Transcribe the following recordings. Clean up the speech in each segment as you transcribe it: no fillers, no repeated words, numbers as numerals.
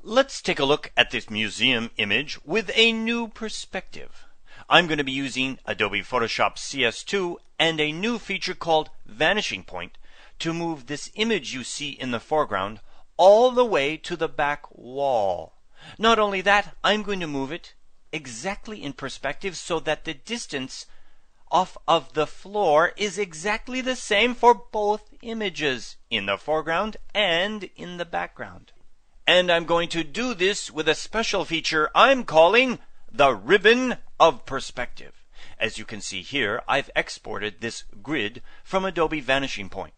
Let's take a look at this museum image with a new perspective. I'm going to be using Adobe Photoshop CS2 and a new feature called Vanishing Point to move this image you see in the foreground all the way to the back wall. Not only that, I'm going to move it exactly in perspective so that the distance off of the floor is exactly the same for both images, in the foreground and in the background. And I'm going to do this with a special feature I'm calling the ribbon of perspective. As you can see here, I've exported this grid from Adobe Vanishing Point.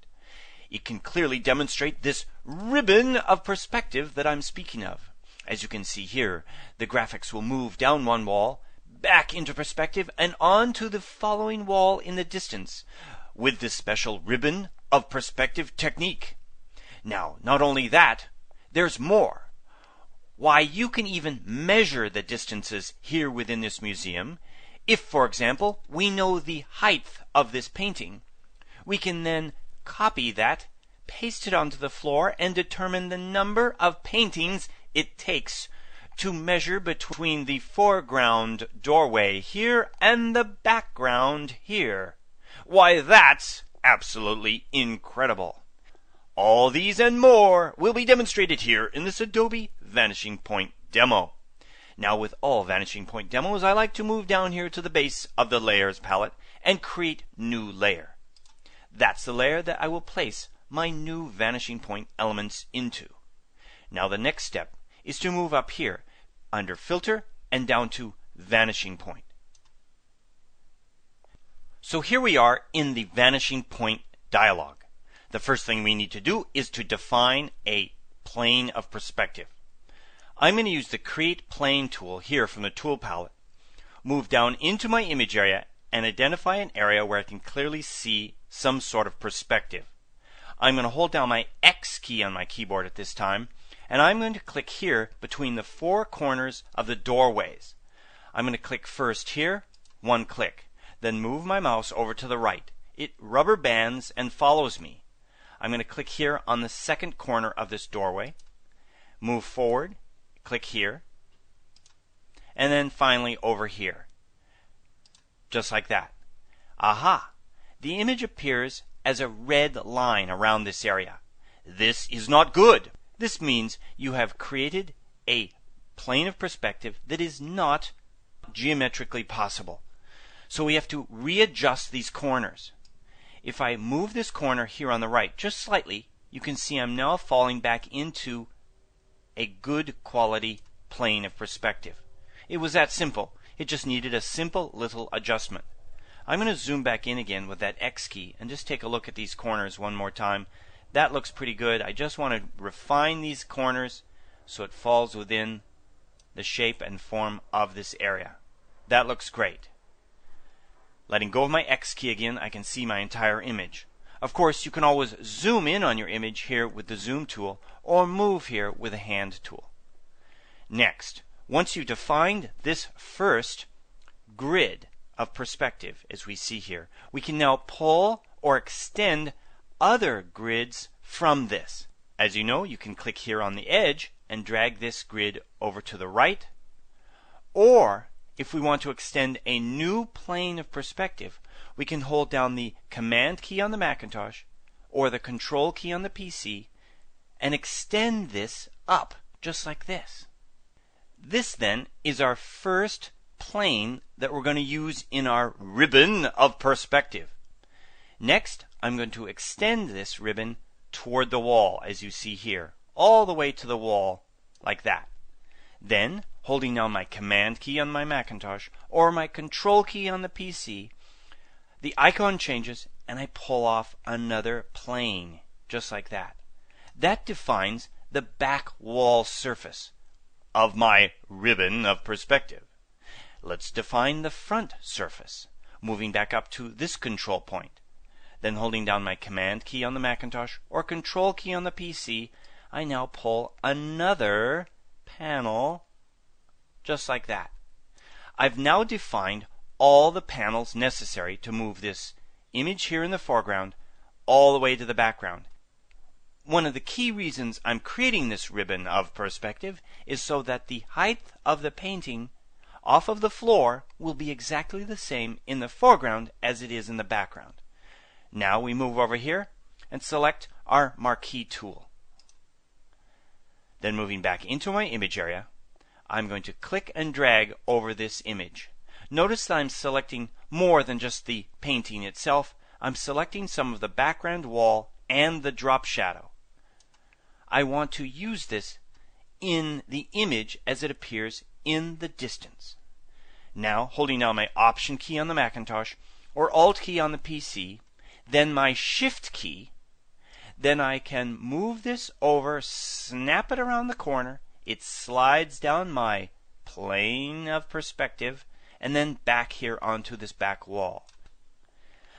It can clearly demonstrate this ribbon of perspective that I'm speaking of. As you can see here, the graphics will move down one wall, back into perspective, and on to the following wall in the distance with this special ribbon of perspective technique. Now, not only that, there's more. Why, you can even measure the distances here within this museum. If, for example, we know the height of this painting, we can then copy that, paste it onto the floor, and determine the number of paintings it takes to measure between the foreground doorway here and the background here. Why, that's absolutely incredible. All these and more will be demonstrated here in this Adobe Vanishing Point demo. Now, with all Vanishing Point demos, I like to move down here to the base of the Layers palette and create New Layer. That's the layer that I will place my new Vanishing Point elements into. Now, the next step is to move up here under Filter and down to Vanishing Point. So here we are in the Vanishing Point dialog. The first thing we need to do is to define a plane of perspective. I'm going to use the Create Plane tool here from the Tool palette, move down into my image area, and identify an area where I can clearly see some sort of perspective. I'm going to hold down my X key on my keyboard at this time, and I'm going to click here between the four corners of the doorways. I'm going to click first here, one click, then move my mouse over to the right. It rubber bands and follows me. I'm going to click here on the second corner of this doorway, move forward, click here, and then finally over here. Just like that. Aha! The image appears as a red line around this area. This is not good. This means you have created a plane of perspective that is not geometrically possible. So we have to readjust these corners. If I move this corner here on the right just slightly, you can see I'm now falling back into a good quality plane of perspective. It was that simple. It just needed a simple little adjustment. I'm going to zoom back in again with that X key and just take a look at these corners one more time. That looks pretty good. I just want to refine these corners so it falls within the shape and form of this area. That looks great. Letting go of my X key again, I can see my entire image. Of course, you can always zoom in on your image here with the zoom tool or move here with a hand tool. Next, once you've defined this first grid of perspective, as we see here, we can now pull or extend other grids from this. As you know, you can click here on the edge and drag this grid over to the right. Or, if we want to extend a new plane of perspective, we can hold down the Command key on the Macintosh or the Control key on the PC and extend this up just like this. This then is our first plane that we're going to use in our ribbon of perspective. Next, I'm going to extend this ribbon toward the wall, as you see here, all the way to the wall, like that. Then, holding down my Command key on my Macintosh or my Control key on the PC, the icon changes and I pull off another plane, just like that. That defines the back wall surface of my ribbon of perspective. Let's define the front surface, moving back up to this control point. Then holding down my Command key on the Macintosh or Control key on the PC, I now pull another panel just like that. I've now defined all the panels necessary to move this image here in the foreground all the way to the background. one of the key reasons I'm creating this ribbon of perspective is so that the height of the painting off of the floor will be exactly the same in the foreground as it is in the background. Now we move over here and select our marquee tool. Then moving back into my image area, I'm going to click and drag over this image. Notice that I'm selecting more than just the painting itself. I'm selecting some of the background wall and the drop shadow. I want to use this in the image as it appears in the distance. Now, holding down my Option key on the Macintosh or Alt key on the PC, then my Shift key, then I can move this over, snap it around the corner, it slides down my plane of perspective, and then back here onto this back wall.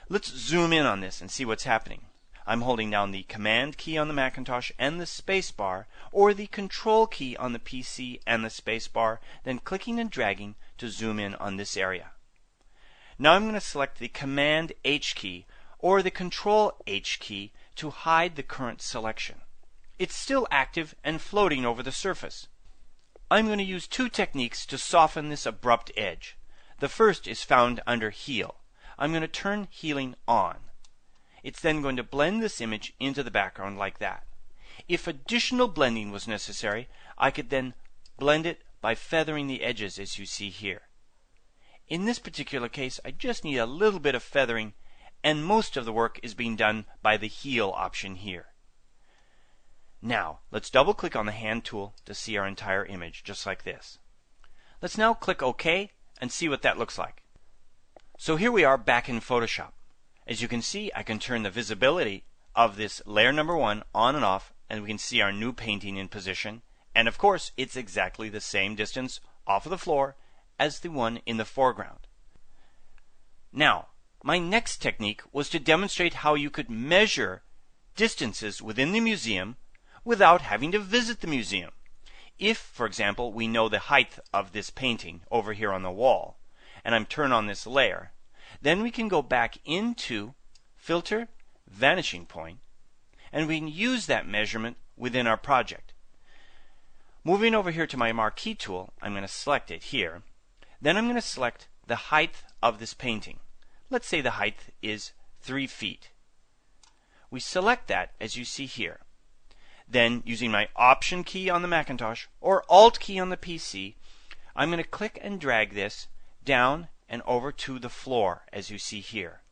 Let's zoom in on this and see what's happening. I'm holding down the Command key on the Macintosh and the space bar, or the Control key on the PC and the space bar, then clicking and dragging to zoom in on this area. Now I'm going to select the Command H key or the Control H key to hide the current selection. It's still active and floating over the surface. I'm going to use two techniques to soften this abrupt edge. The first is found under Heal. I'm going to turn healing on. It's then going to blend this image into the background like that. If additional blending was necessary, I could then blend it by feathering the edges as you see here. In this particular case, I just need a little bit of feathering, and most of the work is being done by the Heal option here. Now, let's double click on the hand tool to see our entire image, just like this. Let's now click OK and see what that looks like. So here we are back in Photoshop. As you can see, I can turn the visibility of this layer number 1 on and off, and we can see our new painting in position. And of course, it's exactly the same distance off of the floor as the one in the foreground. Now, my next technique was to demonstrate how you could measure distances within the museum without having to visit the museum. If, for example, we know the height of this painting over here on the wall, and I'm turned on this layer, then we can go back into Filter, Vanishing Point, and we can use that measurement within our project. Moving over here to my Marquee tool, I'm going to select it here. Then I'm going to select the height of this painting. Let's say the height is 3 feet. We select that as you see here. Then, using my Option key on the Macintosh or Alt key on the PC, I'm going to click and drag this down and over to the floor as you see here.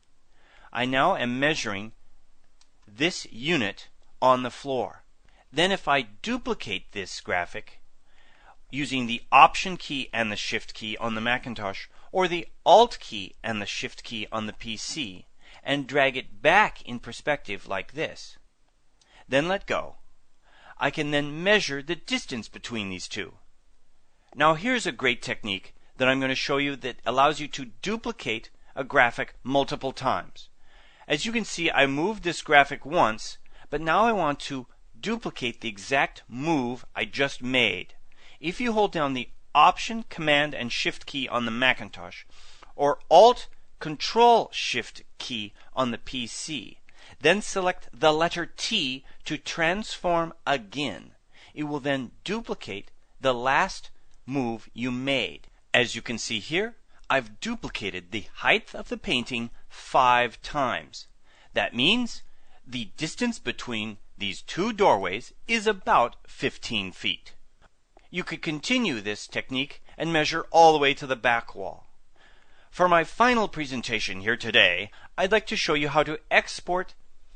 I now am measuring this unit on the floor. Then if I duplicate this graphic using the Option key and the Shift key on the Macintosh or the Alt key and the Shift key on the PC and drag it back in perspective like this, then let go, I can then measure the distance between these two. Now here's a great technique that I'm going to show you that allows you to duplicate a graphic multiple times. As you can see, I moved this graphic once, but now I want to duplicate the exact move I just made. If you hold down the Option, Command, and Shift key on the Macintosh, or Alt, Control, Shift key on the PC, then select the letter T to transform again, it will then duplicate the last move you made. As you can see here, I've duplicated the height of the painting 5 times. That means the distance between these two doorways is about 15 feet. You could continue this technique and measure all the way to the back wall. For my final presentation here today, I'd like to show you how to export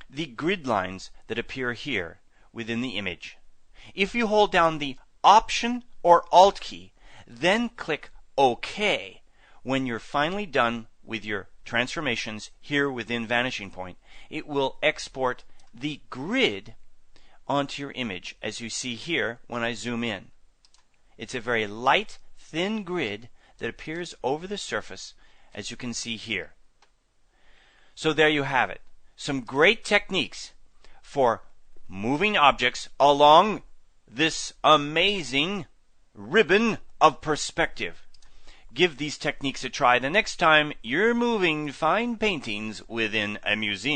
the grid lines that appear here within the image. If you hold down the Option or Alt key, then click OK when you're finally done with your transformations here within Vanishing Point, it will export the grid onto your image as you see here when I zoom in. It's a very light, thin grid that appears over the surface as you can see here. So there you have it. Some great techniques for moving objects along this amazing ribbon of perspective. Give these techniques a try the next time you're moving fine paintings within a museum.